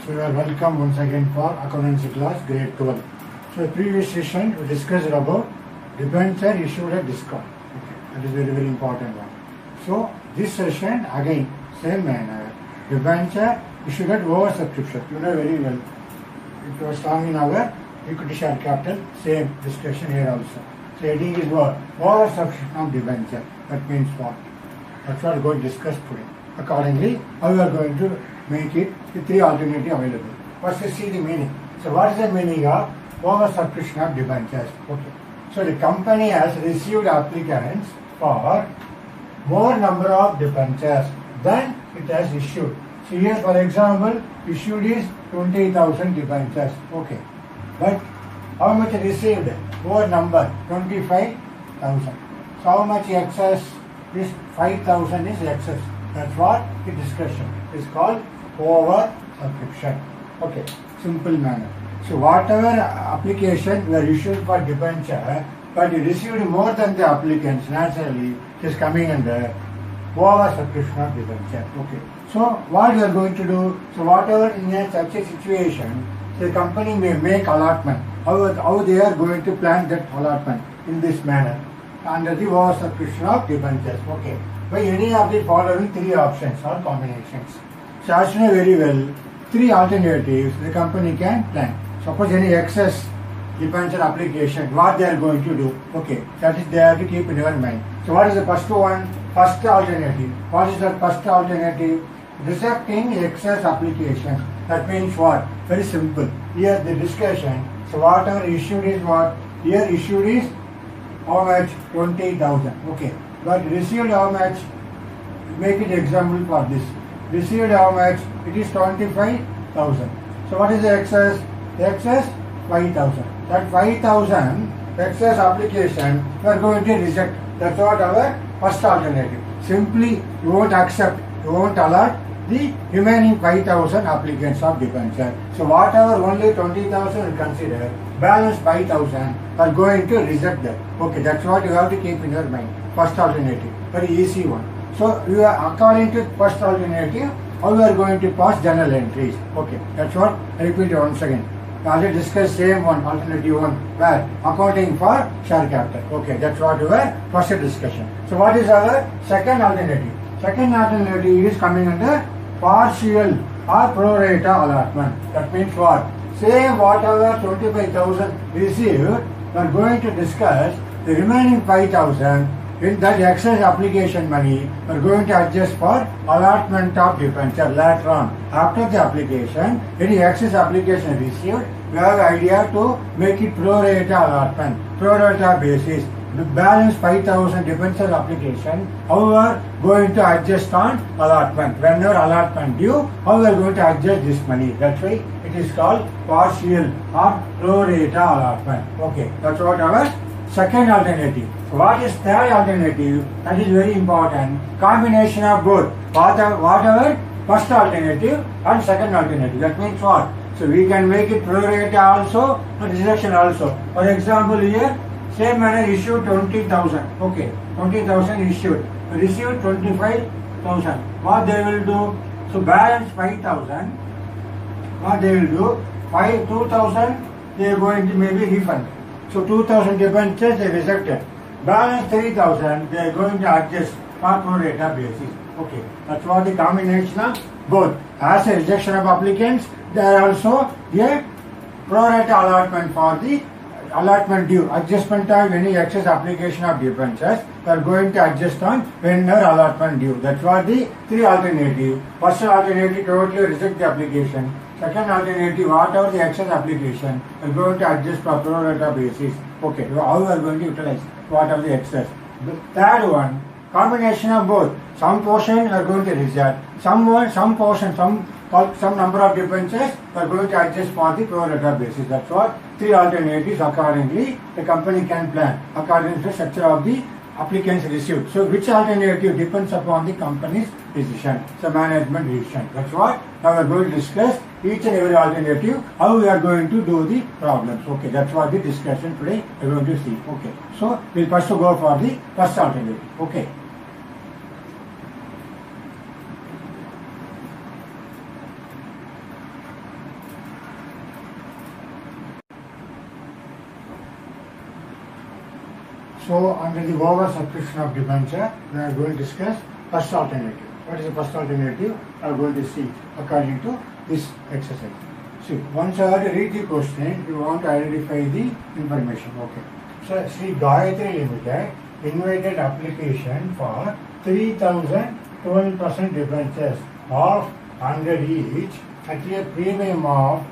So you are welcome once again for accountancy class grade 12. So previous session we discussed about debenture issued at discount. Okay, that is very important one. So this session again same manner, debenture issued at oversubscription. You know very well. It was strong in our equity share capital. Same discussion here also. So heading is what? Oversubscription of debenture. That means what? That's what we are going to discuss today. Accordingly, how we are going to make it the three alternatives available. First, we see the meaning. So, what is the meaning of oversubscription of debentures? Okay. So, the company has received applicants for more number of debentures than it has issued. So, here, for example, issued is 20,000 debentures. Okay. But how much received? More number 25,000. So, how much excess? This 5,000 is excess. That's what the discussion is called over subscription. Okay, simple manner. So whatever application were issued for debenture, but you received more than the applicants, naturally it is coming under over subscription of debenture. Okay. So what you are going to do? So whatever in such a situation, the company may make allotment. How they are going to plan that allotment in this manner under the over subscription of debentures. Okay. By any of the following three options or combinations. So as you know very well, three alternatives the company can plan. Suppose any excess debenture application, what they are going to do? Okay, that is they have to keep in your mind. So what is the first one? First alternative. What is the first alternative? Rejecting excess application. That means what? Very simple. Here the discussion. So whatever issued is what? Here issued is how much? 20,000. Okay. But received how much? Make it example for this. Received how much? It is 25,000. So what is the excess? The excess 5,000. That 5,000 excess application we are going to reject. That's what our first alternative. Simply you won't accept, you won't allot the remaining 5,000 applicants of debenture. So whatever only 20,000 will consider, balance 5,000 are going to reject that. Okay, that's what you have to keep in your mind. First alternative, very easy one. So you are according to first alternative, how you are going to pass journal entries. Okay, that's what I repeat it once again. We already discussed same one, alternative one, where accounting for share capital. Okay, that's what we were first discussion. So what is our second alternative? Second alternative is coming under partial or pro rata allotment. That means what? Say whatever 25,000 received, we are going to discuss the remaining 5,000. In that excess application money, we are going to adjust for allotment of debenture later on. After the application, any excess application received, we have idea to make it pro rata allotment, pro rata basis. The balance 5,000 debenture application, however, going to adjust on allotment. Whenever allotment due, how we are going to adjust this money. That's why it is called partial or pro rata allotment. Okay, that's what our second alternative. So what is third alternative? That is very important. Combination of both. Whatever first alternative and second alternative. That means what? So we can make it pro rata also and rejection also. For example here, same manner issued 20,000. Okay, 20,000 issued. Received 25,000. What they will do? So balance 5,000. What they will do? 2,000 they are going to maybe refund. So 2,000 debentures they rejected. Balance 3,000 they are going to adjust for pro rata basis. Okay, that's what the combination of both. As a rejection of applicants, there are also a pro rata allotment for the allotment due. Adjustment of any excess application of debentures, we are going to adjust on whenever allotment due. That's what the three alternative. First alternative totally reject the application. Second alternative, whatever the excess application, we are going to adjust for pro rata basis. Okay, how we are going to utilize whatever the excess. The third one, combination of both. Some portion we are going to reject. Some portion, some number of debentures we are going to adjust for the pro rata basis. That's what three alternatives accordingly the company can plan according to the structure of the applicants received. So which alternative depends upon the company's decision. So management decision. That's what now we are going to discuss each and every alternative, how we are going to do the problems. Okay, that's what the discussion today we are going to see. Okay, so we'll first go for the first alternative. Okay. So under the over subscription of debenture, we are going to discuss first alternative. What is the first alternative? I am going to see according to this exercise. See, once you have to read the question, you want to identify the information. Okay. So, Sri Gayatri Limited invited application for 3,000 12% debentures of 100 each at a premium of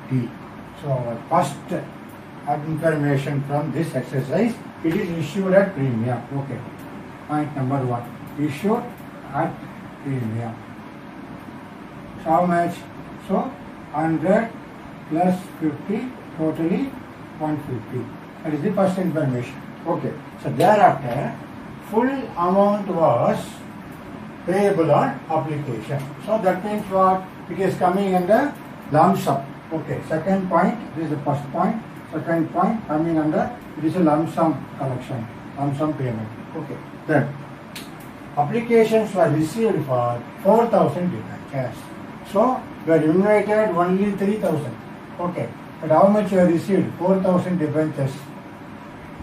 50. So, first information from this exercise, it is issued at premium. Okay. Point number 1. Issued at premium. So, how much? So, 100 plus 50, totally 150. That is the first information. Okay. So, thereafter, full amount was payable on application. So, that means what? It is coming under lump sum. Okay. Second point, this is the first point. Second point coming under, it is a lump sum collection, lump sum payment. Okay. Then, applications were received for 4,000 debentures. So, we are invited only 3,000. Okay. But how much you have received? 4,000 debentures.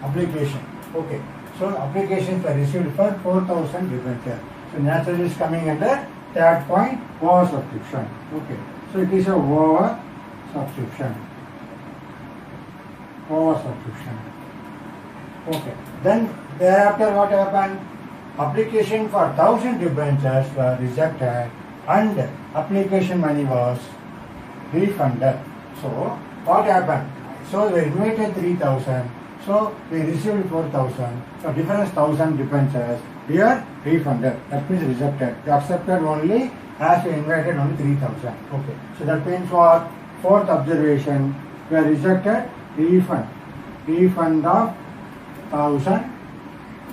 Application. Okay. So, applications were received for 4,000 debentures. So, naturally is coming under third point, over subscription. Okay. So, it is a over subscription. Over subscription. Okay. Then, thereafter what happened? Application for 1,000 debentures were rejected and application money was refunded. So, what happened? So, we invited 3,000. So, we received 4,000. So, difference 1,000 debentures. Here, refunded. That means rejected. We accepted only as we invited only 3,000. Okay. So, that means what? Fourth observation. We are rejected. Refund. Refund of 1,000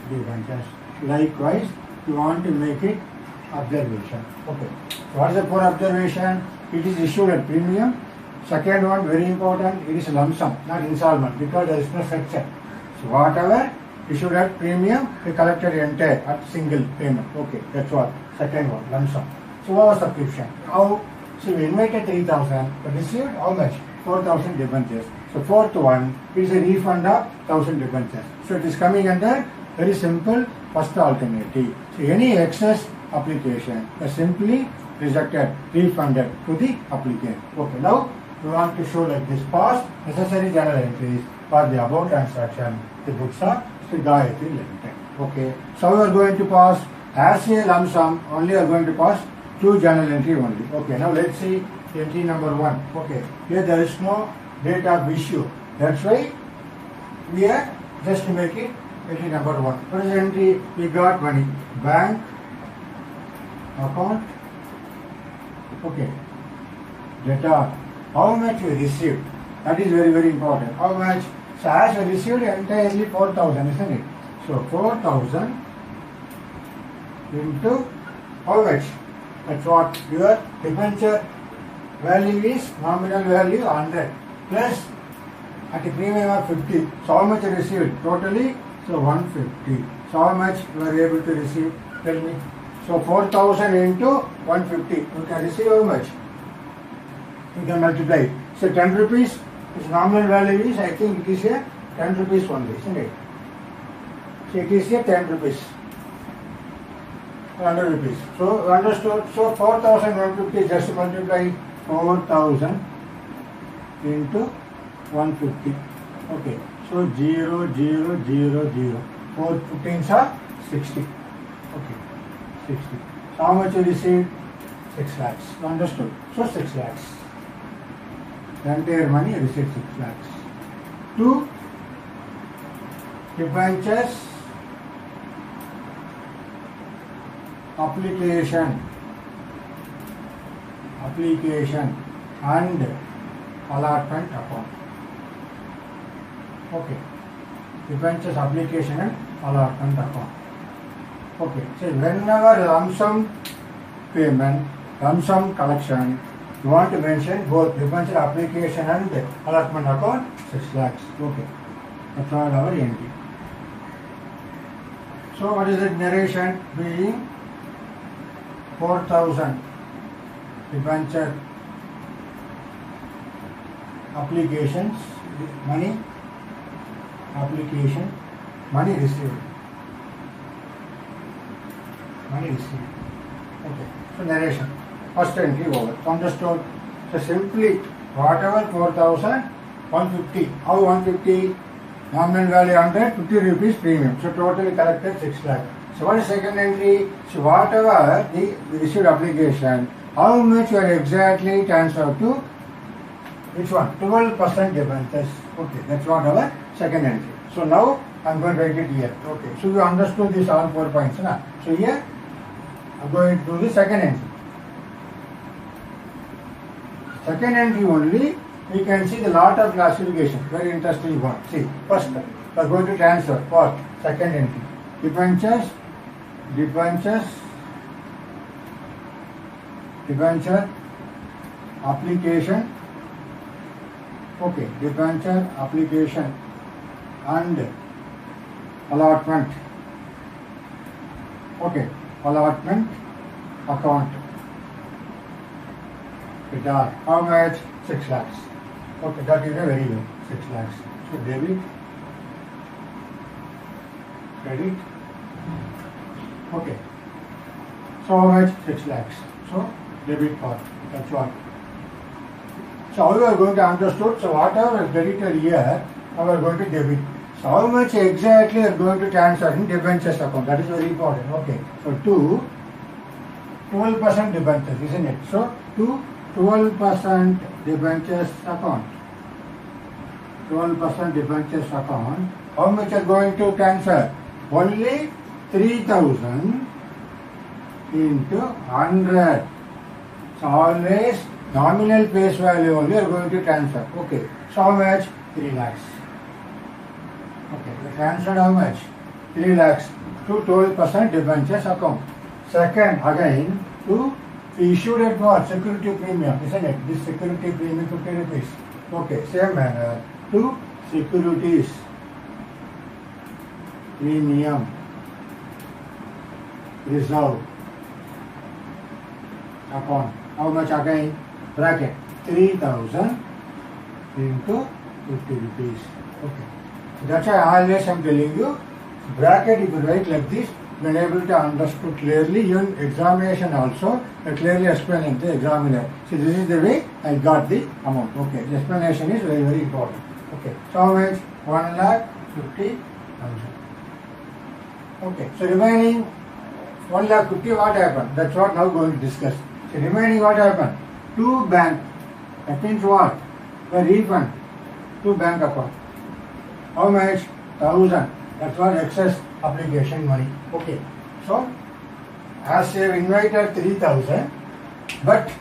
debentures. Likewise, you want to make it observation. Okay. So what is the fourth observation? It is issued at premium. Second one, very important, it is lump sum, not installment, because there is no structure. So whatever issued at premium, we collected entire at single payment. Okay, that's what. Second one, lump sum. So what was subscription? How? So we invited 3,000, but received how much? 4,000 debentures. So fourth one is a refund of 1,000 debentures. So it is coming under very simple first alternative. So any excess application is simply rejected, refunded to the applicant. Okay, now we want to show like this. Pass necessary journal entries for the above transaction. The books are Sri Gayatri Limited. Okay, so we are going to pass as a lump sum, only are going to pass 2 journal entry only. Okay, now let's see entry number 1. Okay, here there is no date of issue. That's why we are just to make it entry number 1. What is the entry? We got money. Bank account. Okay. Data. How much we received? That is very, very important. How much? So as we received entirely 4,000, isn't it? So 4,000 into how much? That's what your debenture value is, nominal value 100 plus at a premium of 50. So how much you received? Totally, so 150. So how much you were able to receive? Tell me. So 4,000 into 150. You can receive how much? You can multiply. So 10 rupees, its nominal value is, I think it is a 10 rupees only, isn't it? So it is a 10 rupees. 100 rupees. So understood. So 4,150 just multiply 4,000 into 150. Okay. So 0, 0, 0, 0. 4 15s are 60. Okay. 60. So how much you received? 6 lakhs. Understood. So 6 lakhs. The entire money you received 6 lakhs. 2 debentures application and allotment account. Okay. Debentures application and allotment account. Okay. So whenever lump sum payment, lump sum collection, you want to mention both debenture application and allotment account 6 lakhs. Okay. That's all our entry. So what is the narration? Being 4,000 debenture applications, money application money received. Money received. Okay. So narration. First entry over. Understood? So simply whatever 4,150. How 150? Nominal value 100, 50 rupees premium. So totally collected 6 lakh. So what is second entry? So whatever the received application, how much you are exactly transferred to which one? 12% debentures. Okay, that's what our second entry. So now I am going to write it here. Okay, so you understood these all 4 points. Na? So here I am going to do the second entry. Second entry only, we can see the lot of classification. Very interesting one. See, first we are going to transfer. What? Second entry. Debenture, application. Okay, debenture, application and allotment. Okay, allotment account. How much? 6 lakhs. Okay, that is a very low. 6 lakhs. So debit, credit. Okay. So how much? 6 lakhs. So debit part. That's what. So how we are going to understood? So whatever is credited here, how we are going to debit. So how much exactly we are going to transfer in debentures account? That is very important. Okay. So to 12% debentures, isn't it? So to 12% debentures account. 12% debentures account. How much are going to transfer? Only 3,000 into 100. So always nominal face value only are going to transfer. Okay. So how much? 3 lakhs. Okay. We transferred how much? 3 lakhs to 12% debentures account. Second, again, to issued at what? Security premium, isn't it? This security premium 50 rupees. Okay, same manner. To securities premium reserve account. How much again? Bracket 3,000 into 50 rupees. Okay. That's why always I am telling you, bracket if you write like this, when able to understood clearly, even examination also, clearly explaining the examiner. See, this is the way I got the amount. Okay, the explanation is very, very important. Okay, so how much? 1,50,000. Okay, so remaining 1,50,000, what happened? That's what now going to discuss. So remaining what happened? To bank. That means what? The refund to bank account. How much? 1,000. That's what excess application money. Okay. So, as they have invited 3,000, but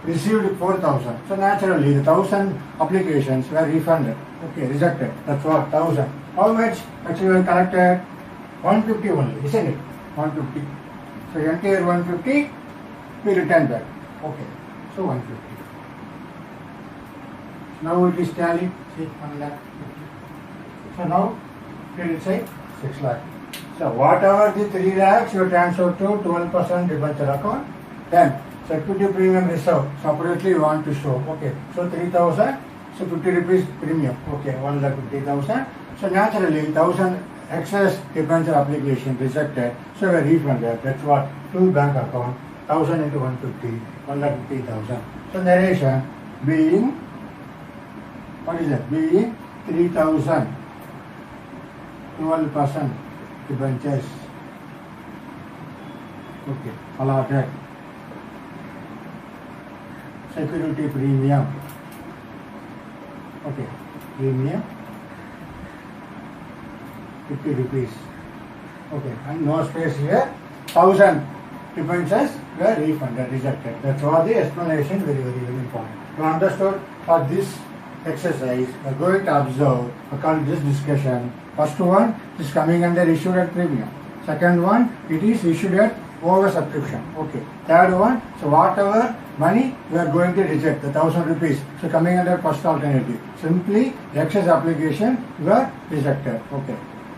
received 4,000. So naturally, the 1,000 applications were refunded. Okay, rejected. That's what 1,000. How much actually collected? 150 only, isn't it? 150. So entire 150 we return back. Okay. So 150. Now it is tally. See, 1 lakh. So now it will say 6 lakh. So whatever the 3 lakhs you transfer to 12% debenture account, then security premium reserve separately you want to show. Okay. So 3,000. So 50 rupees premium. Okay. 1,50,000. So naturally 1,000 excess debenture application rejected. So we refunded. That's what? To bank account. 1,000 into 150. 1,50,000. So narration being, what is that? Being 3,000. 12% debentures. Okay, allotted. Security premium. Okay, premium 50 rupees. Okay, and no space here. 1,000 debentures were refunded, rejected. That's what the explanation, very, very, very important. You understood? For this exercise, we are going to observe according to this discussion. First one is coming under issued at premium. Second one, it is issued at over subscription. Okay. Third one, so whatever money we are going to reject, the 1,000 rupees. So coming under first alternative. Simply excess application were rejected. Okay.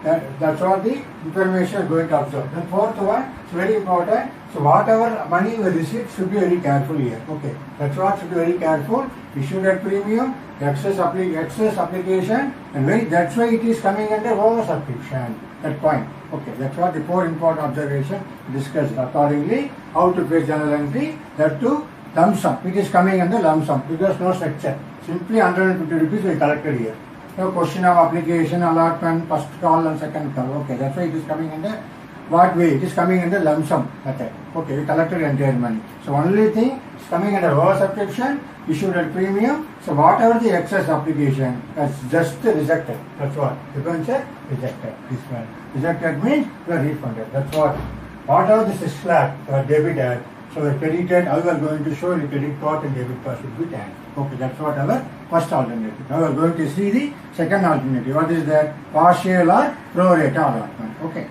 That's what the information is going to observe. The fourth one is very important. So whatever money we receive should be very careful here. Okay, that's what should be very careful. Issued at premium, excess application, and that's why it is coming under over subscription. That point. Okay, that's what the four important observation discussed. Accordingly, how to pay journal entry, that too lump sum. It is coming under lump sum because no structure. Simply 150 rupees we collected here. No question of application, allotment, first call and second call. Okay, that's why it is coming under what way? It is coming under lump sum method. Okay, we collected entire money. So only thing is coming under over subscription, issued at premium. So whatever the excess application, that's just rejected. That's what. Debenture rejected. This one. Rejected means we are refunded. That's what. Whatever this is flat, we are debited. So we are credited. How we are going to show the credit card and debit card should be tagged. Okay, that's what our first alternative. Now we are going to see the second alternative. What is that? Partial or pro rata allotment. Okay.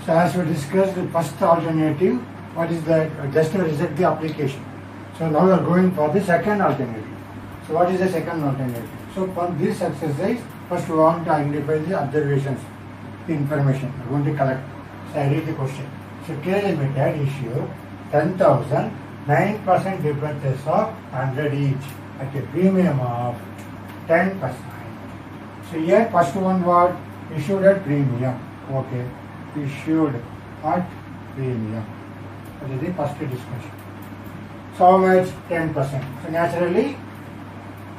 So as we discussed the first alternative, what is that? Just to reject the application. So now we are going for the second alternative. So what is the second alternative? So for this exercise, first we want to identify the observations, the information we are going to collect. So I read the question. So K Limited issue 10,000, 9% debentures of 100 each at a premium of 10%. So here first one was issued at premium. Okay. Issued at premium. That is the first discussion. So how much? 10%. So naturally,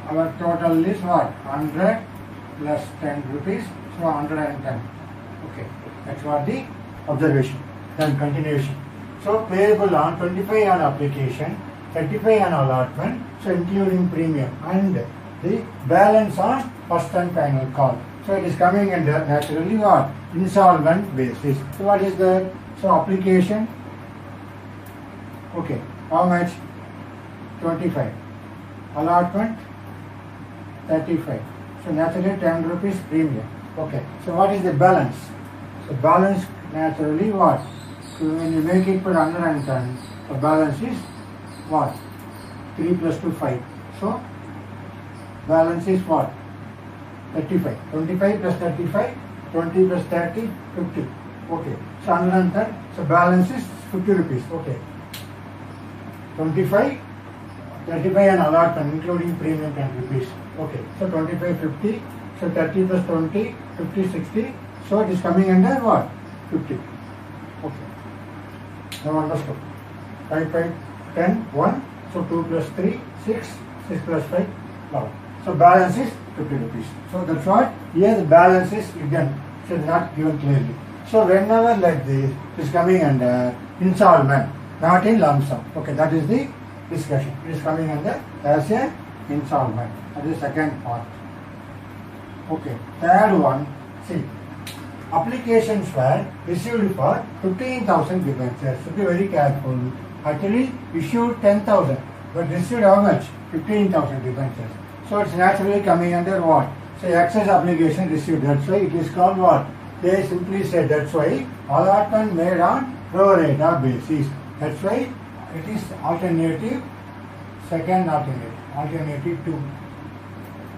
our total is what? 100 plus 10 rupees. So 110. Okay. That's what the observation. Then continuation. So payable on 25 on application, 35 on allotment. So including premium and the balance on first and final call. So it is coming under naturally what? Installment basis. So what is that? So application. Okay. How much? 25. Allotment 35. So naturally 10 rupees premium. Okay. So what is the balance? So balance naturally what? So when you make it for 110, the balance is what? 3 plus 2, 5. So balance is what? 35. 25 plus 35, 20 plus 30, 50. Okay. So 110. So balance is 50 rupees. Okay. 25, 35 and allotment including premium 10 rupees. Okay. So 25, 50. So 30 plus 20, 50, 60. So it is coming under what? 50. Okay. Now understood. 5, 5, 10, 1. So 2 plus 3, 6. 6 plus 5, 12. So balance is 50 rupees. So that's what here the balance is given. So not given clearly. So whenever like this is coming under installment, not in lump sum. Okay, that is the discussion. It is coming under as a installment. That is the second part. Okay, third one. See, applications were received for 15,000 debentures. So be very careful. Actually issued 10,000, but received how much? 15,000 debentures. So it's naturally coming under what? So excess obligation received. That's why it is called what? They simply said that's why allotment made on pro rata basis. That's why it is alternative, second alternative, alternative 2.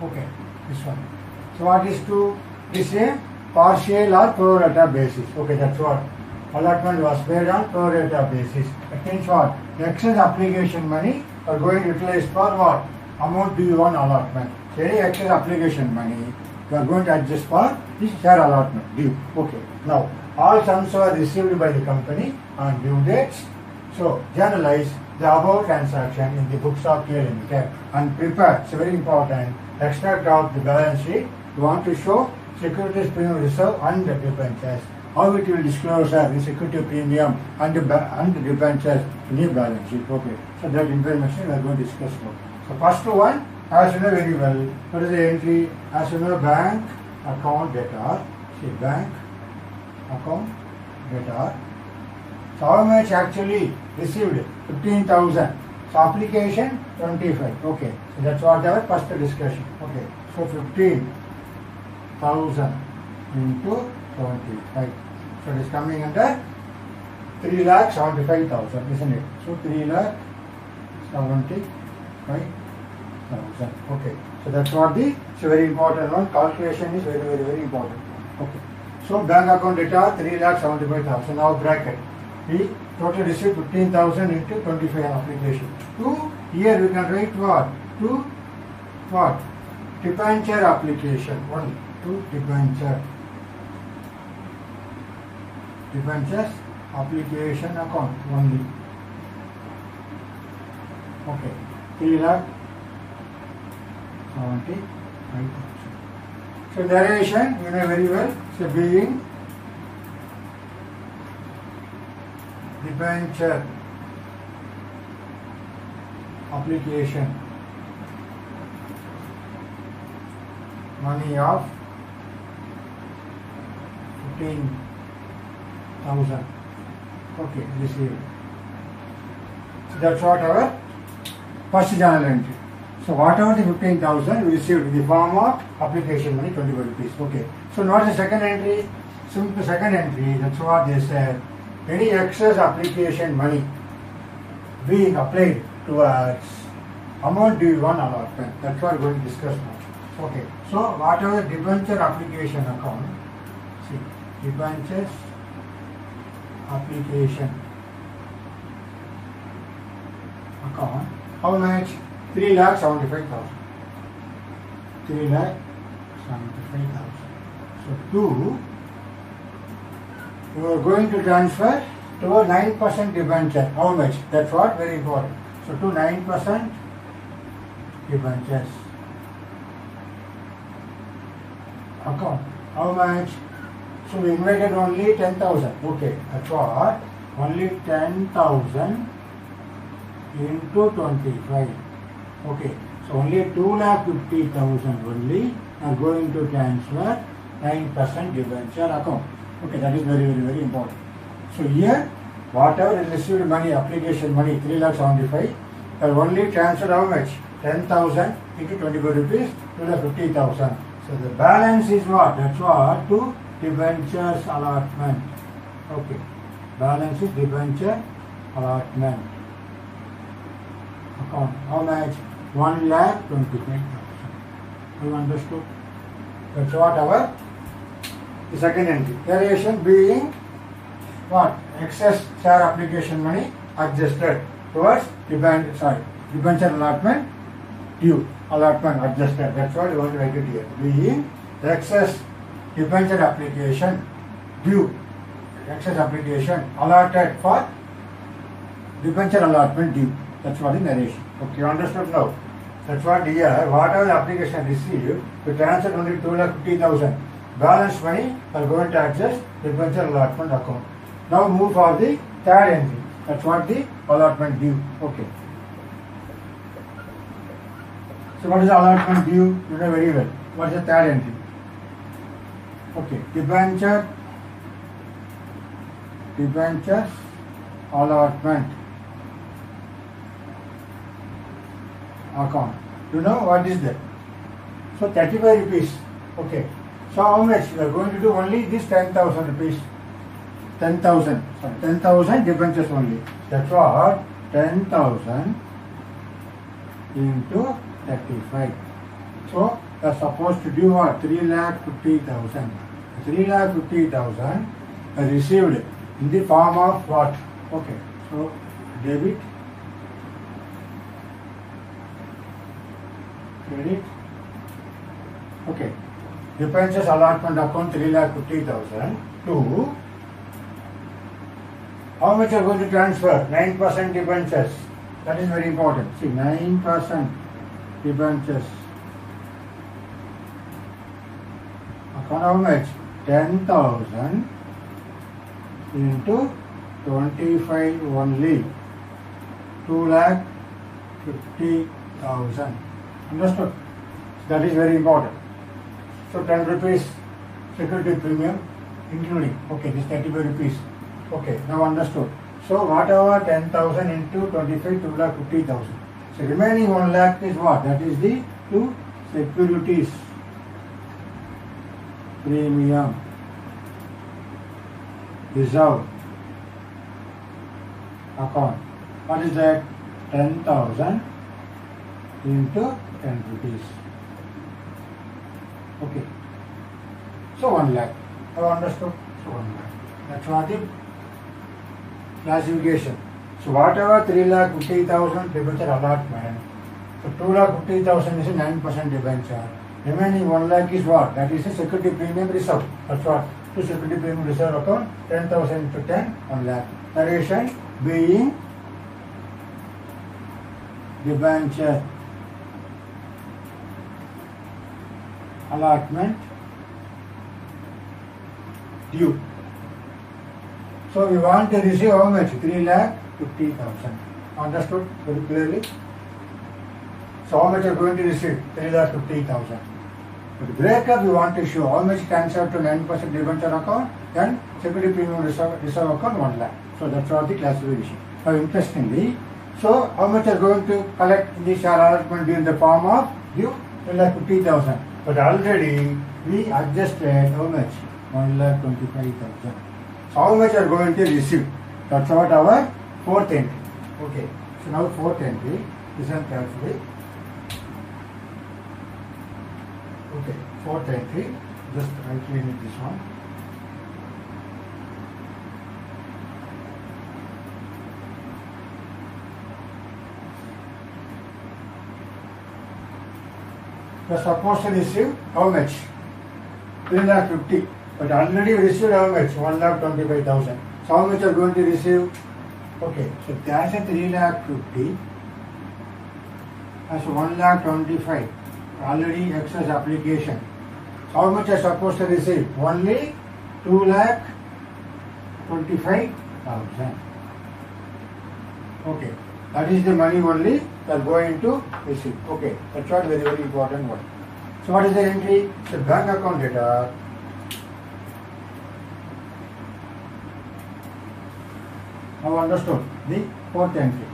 Okay, this one. So what is 2? This is a partial or pro rata basis. Okay, that's what. Allotment was made on pro rata basis. That means what? The excess application money are going to utilize for what? Amount due on allotment. So any excess application money, you are going to adjust for this share allotment due. Okay. Now, all sums are received by the company on due dates. So, journalize the above transaction in the books of K Limited and prepare, it's very important, extract out the balance sheet. You want to show securities premium reserve and the debentures. How it will disclose the security premium and the debentures in the balance sheet. Okay. So, that information we are going to discuss now. So first one, as you know very well, what is the entry? As you know, bank account debtor. See, bank account debtor. So how much actually received? 15,000. So application 25. Okay. So that's what our first discussion. Okay. So 15,000 into 25. So it is coming under 3,75,000, isn't it? So 3,75,000. Okay. So that's what it's a very important one. Calculation is very, very, very important. Okay. So bank account data 3,75,000. Now bracket. We total receipt 15,000 into 25 application. To here we can write what? To what? Debenture application. One. To debenture. Debentures application account only. Okay. 3,75,000. So narration, you know very well. So being debenture application money of 15,000. Okay, received. So that's what our first journal entry. So whatever the 15,000 we received in the form of application money 25 rupees. Okay. So what is the second entry? Simple second entry. That's what they said. Any excess application money being applied towards amount due on allotment. That's what we're going to discuss now. Okay. So whatever debenture application account. See, debentures application account. How much? 3,75,000. 3,75,000. So 2, you are going to transfer to a 9% debenture. How much? That's what very important. So to 9% debentures account. How much? So we invited only 10,000. Okay, that's what. Only 10,000 into 25. Okay, so only 2,50,000 only are going to transfer 9% debenture account. Okay, that is very, very, very important. So here, whatever is received money, application money, 3,75,000, are only transferred how much? 10,000 into 25 rupees, 2,50,000. So the balance is what? That's what? To debentures allotment. Okay, balance is debenture allotment account. How much? 1,25,000. You understood? That's what our the second entry. Variation being what? Excess share application money adjusted towards debenture allotment due. Allotment adjusted. That's what you want to write it here. Being excess debenture application due. Excess application allotted for debenture allotment due. That's what the narration. Okay, you understood now? That's what here, whatever the application received, we transfer only 2,50,000. Balance money are going to adjust debenture allotment account. Now move for the third entry. That's what the allotment due. Okay. So what is the allotment due? You know very well. What is the third entry? Okay. Debentures allotment account. You know what is that? So 35 rupees. Okay. So how much? We are going to do only this 10,000 rupees. 10,000. Sorry, 10,000 debentures only. That's what 10,000 into 35. So we are supposed to do what? 3,50,000. 3,50,000 are received in the form of what? Okay. So debit, credit. Okay. Debentures allotment account 3,50,000 to how much are going to transfer? 9% debentures. That is very important. See, 9% debentures. Account how much? 10,000 into 25 only. 2,50,000. Understood? That is very important. So 10 rupees security premium including. Okay, this 35 rupees. Okay, now understood. So whatever 10,000 into 25, 2,50,000. So remaining 1 lakh is what? That is the two securities premium reserve account. What is that? 10,000 into 10 rupees. Okay. So 1 lakh. Have you understood? So 1 lakh. That's what the classification. So whatever 3,50,000 debenture allotment, so 2,50,000 is a 9% debenture. Remaining 1 lakh is what? That is a security premium reserve. That's what? So security premium reserve account 10,000 into 10, 1 lakh. Narration being debenture allotment due. So we want to receive how much? 3,50,000. Understood very clearly? So how much are going to receive? 3,50,000. But breakup we want to show how much transferred to 9% debenture account and security premium reserve account 1 lakh. So that's all the classification. Now interestingly, so how much are going to collect in the share allotment in the form of due? 3,50,000. But already we adjusted how much? 1,25,000. So how much are going to receive? That's what our fourth entry. Okay. So now fourth entry, listen carefully. Okay, fourth entry, just I clean it this one. You are supposed to receive how much? 3,50,000. But already you received how much? 1,25,000. So how much are going to receive? Okay, so that's a 3,50,000 as 1,25,000. Already excess application. So how much are supposed to receive? Only 2,25,000. Okay, that is the money only that going to receive. Okay, that's what very very important one. So what is the entry? So bank account data. Now understood the fourth entry.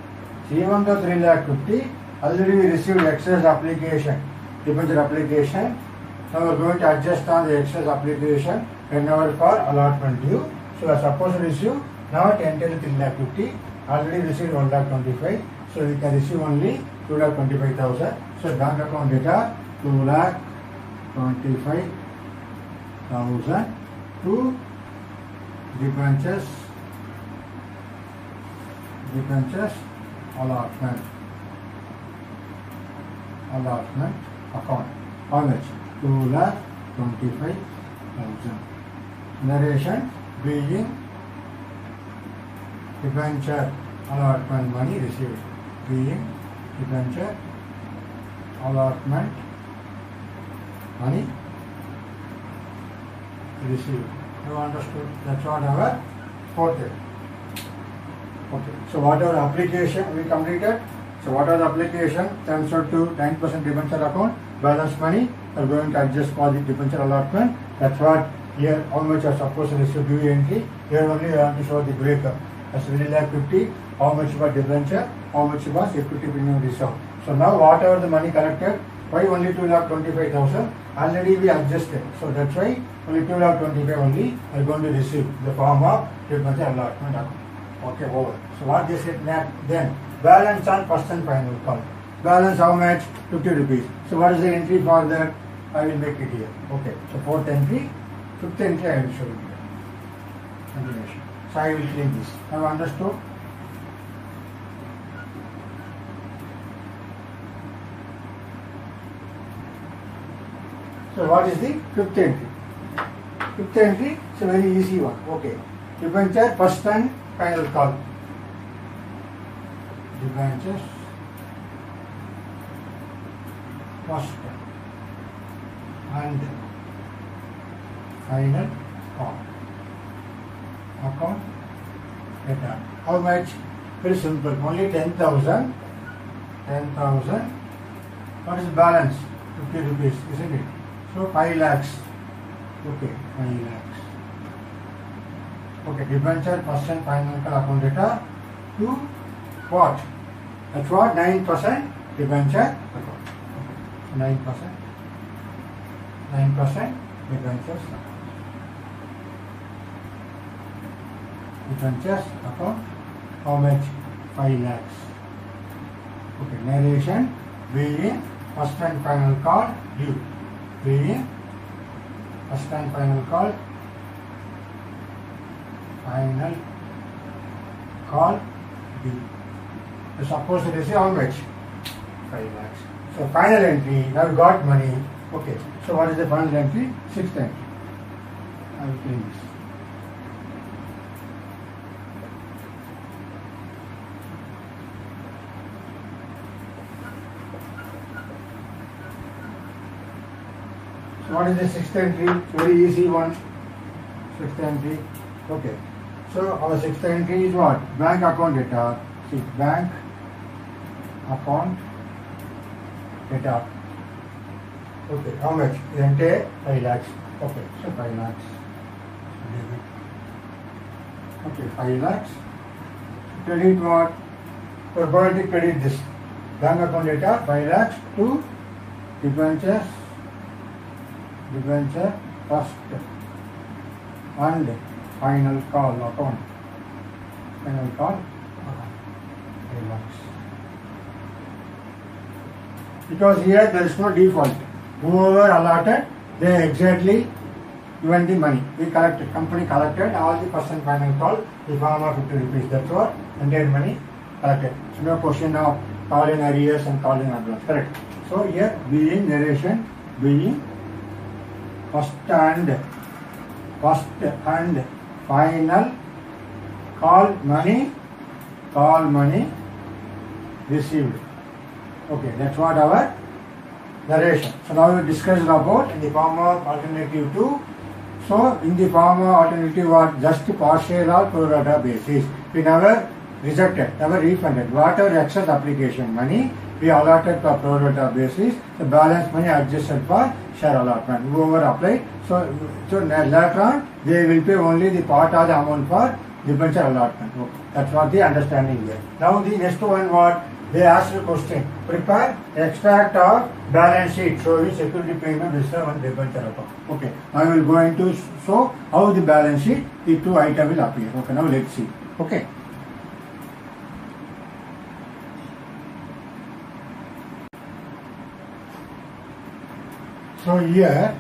So even though 3,50,000 already we received excess application, debenture application. Now we are going to adjust on the excess application whenever for allotment due. So we are supposed to receive now 3,50,000. Already received 1,25,000. So we can receive only 2,25,000. So bank account data 2,25,000 to debentures allotment account. How much? 2,25,000. Narration being debenture allotment money received. Being debenture allotment money received. You understood? That's what our fourth. Okay. So whatever application we completed. So what are the application? Transferred to 9% debenture account. Balance money are going to adjust for the debenture allotment. That's what here how much are supposed to receive due entry. Here only we have to show the breakup. As 3,50,000, how much was debenture, how much was equity premium reserve. So now whatever the money collected, why only 2,25,000? Already we adjusted. So that's why only 2,25,000 only are going to receive the form of debenture allotment account. Okay, over. So what they said then? Balance on first and final call. Balance how much? 50 rupees. So what is the entry for that? I will make it here. Okay. So fourth entry, fifth entry I will show you here. Continuation. So I will clean this. Have you understood? So what is the fifth entry? Fifth entry is a very easy one. Okay. Debenture first and final call. Debentures first and final call. Account data. How much? Very simple. Only 10,000. 10,000. What is balance? 50 rupees, isn't it? So 5 lakhs. Okay, 5 lakhs. Okay, debenture first and final call account data to what? That's what? 9% debenture account. 9%. 9% debentures account. Debentures account How much? 5 lakhs. Okay, narration being first and final call due. Being first and final call, due. So suppose it is how much? 5 lakhs. So final entry, now you got money. Okay, so what is the final entry? 6th entry. I will clean this. So what is the 6th entry? Very easy one. 6th entry. Okay. So our 6th entry is what? Bank account data. See, bank account data. Okay, how much? Entire 5 lakhs. Okay, so 5 lakhs. Okay, 5 lakhs. Credit what? We're going to credit this. Bank account data 5 lakhs to debenture first and final call account. Final call account. 5 lakhs. Because here there is no default. Whoever allotted, they exactly given the money. We collected, company collected all the first and final call, the form of 50 rupees. That's what entire money collected. So no question of call in arrears and call in advance. Correct. So here being narration, being first and final call money received. Okay, that's what our narration. So now we discussed about in the form of alternative 2. So in the form of alternative what? Just partial or pro rata basis. We never rejected, never refunded. Whatever excess application money we allotted for pro rata basis, the balance money adjusted for share allotment. Whoever applied, so later on they will pay only the part of the amount for debenture allotment. Okay. That's what the understanding here. Now the next one what? They asked the question, prepare extract of balance sheet showing security payment reserve and debenture account. Okay, I will go into show how the balance sheet, the two items will appear. Okay, now let's see. Okay. So here,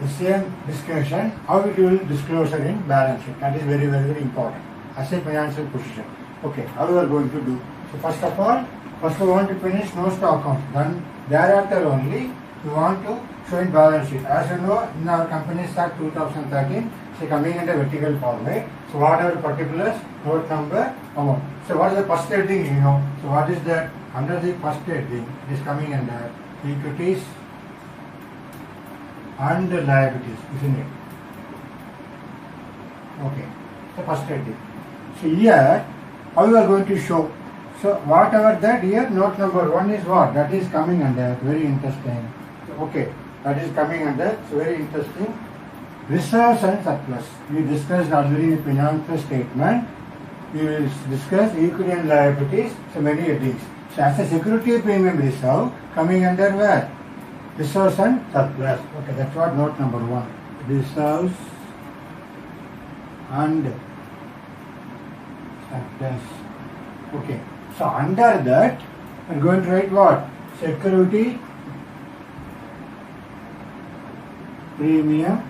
the same discussion, how it will disclosure in balance sheet. That is very, very, very important as a financial position. Okay, how we are going to do? So first of all, we want to finish no stock account. Then thereafter only we want to show in balance sheet. As you know, in our Companies Act 2013, so coming in the vertical format. So what are the particulars? Note number, amount. So what is the first heading? You know. So what is that? Under the first heading, it is coming under equities and liabilities, isn't it? Okay. So first heading. So here, how we are going to show? So whatever that here, note number 1 is what? That is coming under, very interesting. Okay, that is coming under, it's very interesting. Reserves and surplus. We discussed already in financial statement. We will discuss equity and liabilities, so many headings. So as a security premium reserve, coming under where? Reserves and surplus. Okay, that's what note number 1. Reserves and surplus. Okay. So under that, we are going to write what? Security premium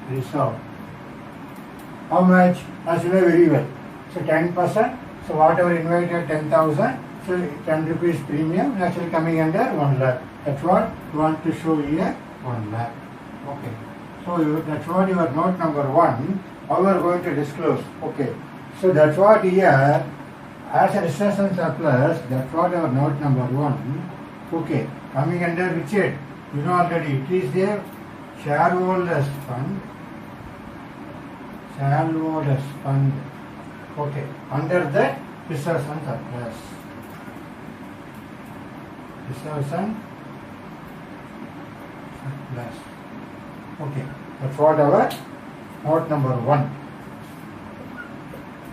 reserve. How much? As you know very well. So 10%. So whatever invited 10,000. So 10 rupees premium actually coming under 1 lakh. That's what we want to show here. 1 lakh. Okay. So that's what your note number 1. How we are going to disclose. Okay. So that's what here, as a reserves and surplus, that's what our note number 1. Okay, coming under which head? You know already, it is the shareholders fund. Shareholders fund. Okay, under that, reserves and surplus. Reserves and surplus. Okay, that's what our note number 1.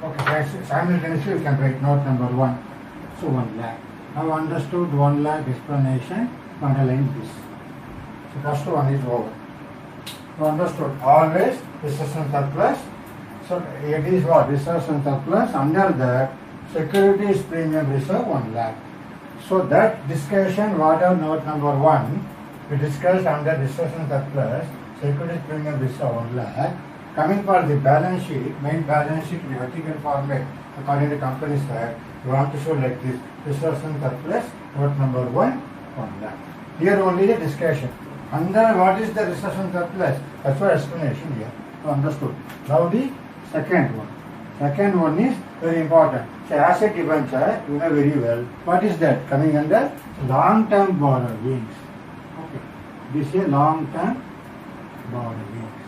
Okay, simultaneously we can write note number 1. So 1 lakh. Now understood 1 lakh explanation, underline this. So first one is over. So understood always reserves and surplus, So it is what? Reserves and surplus. Under that, securities premium reserve 1 lakh. So that discussion, whatever note number 1, we discussed under reserves and surplus, securities premium reserve 1 lakh. Coming for the balance sheet, main balance sheet in vertical format, according to company's act, we want to show like this: reserves and surplus, note number 1, 1 lakh. Here only the discussion. Under what is the reserves and surplus? That's what explanation here. Understood. Now the second one. Second one is very important. So asset debenture, you know very well. What is that? Coming under long-term borrowings. Okay. This is long-term borrowings.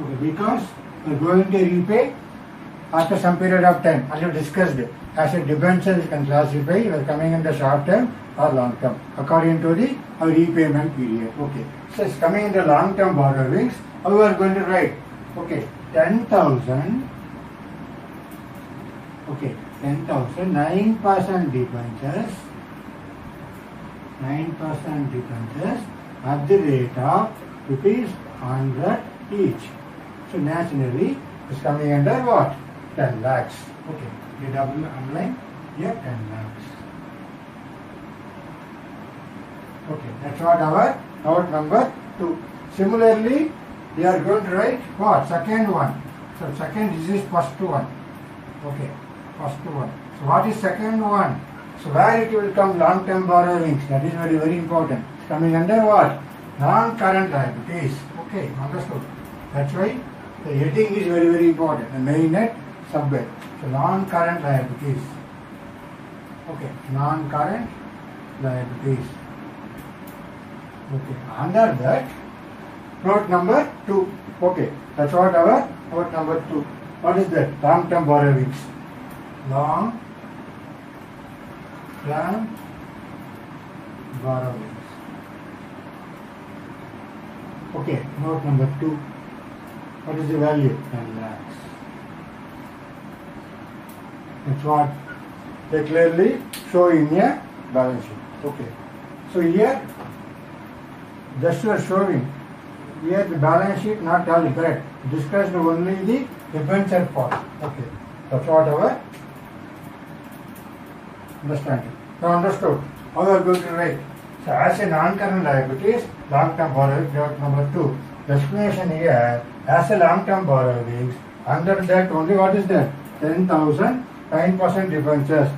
Okay, because we are going to repay after some period of time. As you discussed, asset debenture you can classify. You are coming in the short term or long term according to the repayment period. Okay. So it's coming in the long term borrowings. How we are going to write? Okay, 10,000. Okay, 10,000, 9% debentures, 9% debentures at the rate of ₹100 each. So naturally, it's coming under what? 10 lakhs. Okay, the double underline here 10 lakhs. Okay, that's what our note number 2. Similarly, we are going to write what? Second one. So second, this is first one. Okay, first one. So what is second one? So where it will come long-term borrowings? That is very, very important. It's coming under what? Non-current liabilities. Okay, understood. That's why the heading is very, very important. The main net, subhead. So non-current liabilities. Okay, non-current liabilities. Okay, under that, note number 2. Okay, that's what our note number 2. What is that? Long-term borrowings. Long-term borrowings. Okay, note number 2. What is the value? 10 lakhs. That's what they clearly show in a balance sheet. Okay. So here, just you are showing, here the balance sheet not totally correct. Discussed only the debenture part. Okay. That's what our understanding. Now understood. How we are going to write? So as a non-current liabilities, long-term borrowing, note number 2. The explanation here, as a long-term borrowings, under that only what is that? 10,000, 9% debentures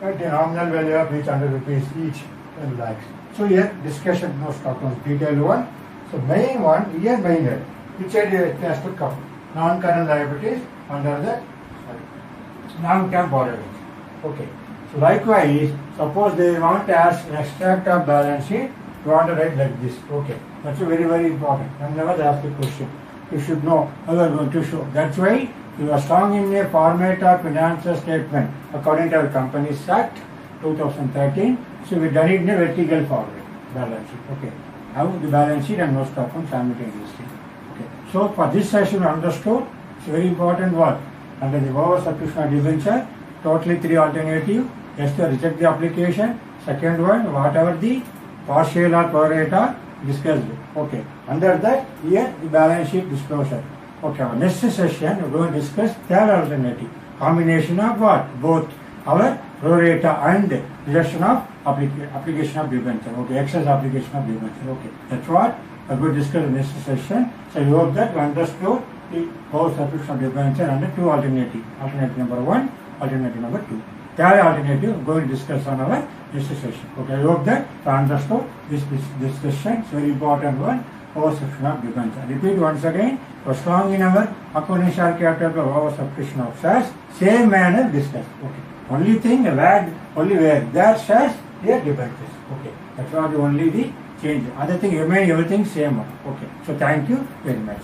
at the nominal value of each ₹100 each, 10 lakhs. So here discussion, no stock loans, detailed one. So main one, here main head. Which head it has to come? Non-current liabilities under the long-term borrowings. Okay. So likewise, suppose they want to ask an extract of balance sheet, you want to write like this. Okay. That's very, very important. Whenever they ask a question, you should know how you are going to show. That's why you are strong in a format of financial statement according to our Companies Act 2013. So we done it in a vertical format, balance sheet. Okay. Now the balance sheet and no stock funds simultaneously. Okay. So for this session we understood, it's very important what? Under the over subscription debenture, totally 3 alternatives. Just to reject the application. Second one, whatever the partial or pro rata discussed. Okay. Under that, here the balance sheet disclosure. Okay. Our next session, we are going to discuss third alternative. Combination of what? Both our pro rata and reduction of application of debenture. Okay. Excess application of debenture. Okay. That's what we are going to discuss in the next session. So we hope that we understood the whole subscription of debenture under 2 alternatives. Alternative number 1, alternative number 2. Third alternative, we are going to discuss on our next session. Okay, I hope that you understood this session. It's very important one, oversubscription of debenture. Repeat once again, for strong in our accounting share capital oversubscription of shares, same manner discussed. Okay. Only thing, only where there shares, there debentures. Okay, that's not only the change. Other thing, remain everything same one. Okay, so thank you very much.